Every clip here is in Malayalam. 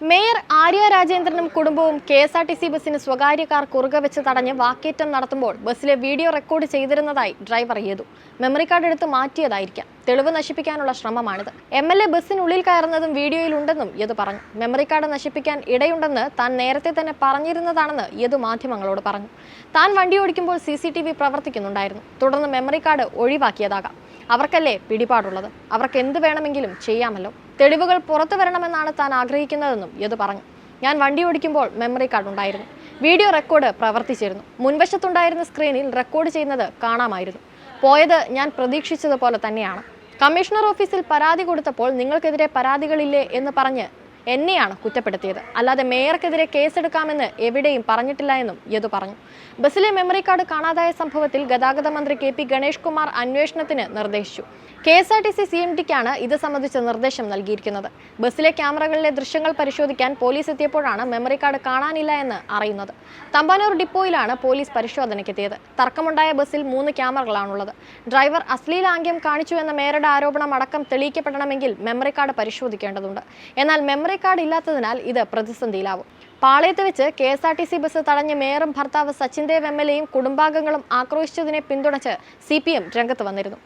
മേയർ ആര്യ രാജേന്ദ്രനും കുടുംബവും കെ.എസ്.ആർ.ടി.സി ബസിന് സ്വകാര്യ കാർ കുറുകെ വെച്ച് തടഞ്ഞ് വാക്കേറ്റം നടത്തുമ്പോൾ ബസ്സിലെ വീഡിയോ റെക്കോർഡ് ചെയ്തിരുന്നതായി ഡ്രൈവർ യേതു. മെമ്മറി കാർഡ് എടുത്ത് മാറ്റിയതായിരിക്കാം. തെളിവ് നശിപ്പിക്കാനുള്ള ശ്രമമാണിത്. എം.എൽ.എ ബസ്സിനുള്ളിൽ കയറുന്നതും വീഡിയോയിലുണ്ടെന്നും യേതു പറഞ്ഞു. മെമ്മറി കാർഡ് നശിപ്പിക്കാൻ ഇടയുണ്ടെന്ന് താൻ നേരത്തെ തന്നെ പറഞ്ഞിരുന്നതാണെന്ന് യേതു മാധ്യമങ്ങളോട് പറഞ്ഞു. താൻ വണ്ടി ഓടിക്കുമ്പോൾ CCTV പ്രവർത്തിക്കുന്നുണ്ടായിരുന്നു. തുടർന്ന് മെമ്മറി കാർഡ് ഒഴിവാക്കിയതാകാം. അവർക്കല്ലേ പിടിപാടുള്ളത്. അവർക്ക് എന്ത് വേണമെങ്കിലും ചെയ്യാമല്ലോ. തെളിവുകൾ പുറത്തു വരണമെന്നാണ് താൻ ആഗ്രഹിക്കുന്നതെന്നും യേതു പറഞ്ഞു. ഞാൻ വണ്ടി ഓടിക്കുമ്പോൾ മെമ്മറി കാർഡ് ഉണ്ടായിരുന്നു. വീഡിയോ റെക്കോർഡ് പ്രവർത്തിച്ചിരുന്നു. മുൻവശത്തുണ്ടായിരുന്ന സ്ക്രീനിൽ റെക്കോർഡ് ചെയ്യുന്നത് കാണാമായിരുന്നു. പോയത് ഞാൻ പ്രതീക്ഷിച്ചതുപോലെ തന്നെയാണ്. കമ്മീഷണർ ഓഫീസിൽ പരാതി കൊടുത്തപ്പോൾ നിങ്ങൾക്കെതിരെ പരാതികളില്ലേ എന്ന് പറഞ്ഞ് എന്നെയാണ് കുറ്റപ്പെടുത്തിയത്. അല്ലാതെ മേയർക്കെതിരെ കേസെടുക്കാമെന്ന് എവിടെയും പറഞ്ഞിട്ടില്ല എന്നും യേതു പറഞ്ഞു. ബസ്സിലെ മെമ്മറി കാർഡ് കാണാതായ സംഭവത്തിൽ ഗതാഗത മന്ത്രി KP ഗണേഷ് കുമാർ അന്വേഷണത്തിന് നിർദ്ദേശിച്ചു. KSRTC CMDക്കാണ് ഇത് സംബന്ധിച്ച നിർദ്ദേശം നൽകിയിരിക്കുന്നത്. ബസ്സിലെ ക്യാമറകളിലെ ദൃശ്യങ്ങൾ പരിശോധിക്കാൻ പോലീസ് എത്തിയപ്പോഴാണ് മെമ്മറി കാർഡ് കാണാനില്ല എന്ന് അറിയുന്നത്. തമ്പാനൂർ ഡിപ്പോയിലാണ് പോലീസ് പരിശോധനയ്ക്കെത്തിയത്. തർക്കമുണ്ടായ ബസ്സിൽ 3 ക്യാമറകളാണുള്ളത്. ഡ്രൈവർ അശ്ലീലാംഗ്യം കാണിച്ചു എന്ന മേയറുടെ ആരോപണം അടക്കം തെളിയിക്കപ്പെടണമെങ്കിൽ മെമ്മറി കാർഡ് പരിശോധിക്കേണ്ടതുണ്ട്. എന്നാൽ മെമ്മറി കാർഡ് ഇല്ലാത്തതിനാൽ ഇത് പ്രതിസന്ധിയിലാവും. പാളയത്ത് വെച്ച് KSRTC ബസ് തടഞ്ഞ് മേയറും ഭർത്താവ് സച്ചിൻ ദേവ് MLAയും കുടുംബാംഗങ്ങളും ആക്രോശിച്ചതിനെ പിന്തുണച്ച് CPM രംഗത്ത് വന്നിരുന്നു.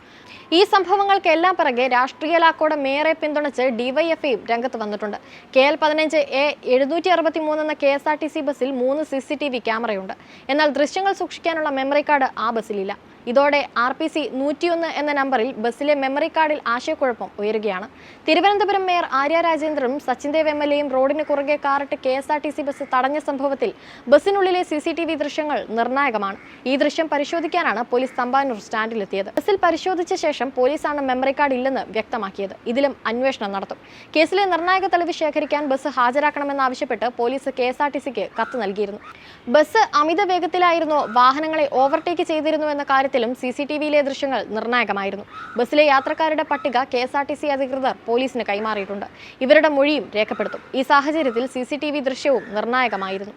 ഈ സംഭവങ്ങൾക്കെല്ലാം പിറകെ രാഷ്ട്രീയ ലാക്കോടെ മേയറെ പിന്തുണച്ച് DYFIയും രംഗത്ത് വന്നിട്ടുണ്ട്. KL15A 763 എന്ന KSRTC ബസ്സിൽ 3 CCTV ക്യാമറയുണ്ട്. എന്നാൽ ദൃശ്യങ്ങൾ സൂക്ഷിക്കാനുള്ള മെമ്മറി കാർഡ് ആ ബസ്സിലില്ല. ഇതോടെ RPC 101 എന്ന നമ്പറിൽ ബസ്സിലെ മെമ്മറി കാർഡിൽ ആശയക്കുഴപ്പം ഉയരുകയാണ്. തിരുവനന്തപുരം മേയർ ആര്യ രാജേന്ദ്രനും സച്ചിൻ ദേവ് MLAയും റോഡിന് കുറുകെ കാറിട്ട് KSRTC ബസ് തടഞ്ഞ സംഭവത്തിൽ ബസ്സിനുള്ളിലെ CCTV ദൃശ്യങ്ങൾ നിർണായകമാണ്. ഈ ദൃശ്യം പരിശോധിക്കാനാണ് പോലീസ് തമ്പാനൂർ സ്റ്റാൻഡിലെത്തിയത്. ബസ്സിൽ പരിശോധിച്ച ശേഷം പോലീസാണ് മെമ്മറി കാർഡ് ഇല്ലെന്ന് വ്യക്തമാക്കിയത്. ഇതിലും അന്വേഷണം നടത്തും. കേസിലെ നിർണായക തെളിവ് ശേഖരിക്കാൻ ബസ് ഹാജരാക്കണമെന്നാവശ്യപ്പെട്ട് പോലീസ് KSRTCക്ക് കത്ത് നൽകിയിരുന്നു. ബസ് അമിത വേഗത്തിലായിരുന്നോ വാഹനങ്ങളെ ഓവർടേക്ക് ചെയ്തിരുന്നു എന്ന കാര്യത്തിലും CCTVയിലെ ദൃശ്യങ്ങൾ നിർണായകമായിരുന്നു. ബസ്സിലെ യാത്രക്കാരുടെ പട്ടിക KSRTC അധികൃതർ പോലീസിന് കൈമാറിയിട്ടുണ്ട്. ഇവരുടെ മൊഴിയും രേഖപ്പെടുത്തും. ഈ സാഹചര്യത്തിൽ CCTV ദൃശ്യവും നിർണായകമായിരുന്നു.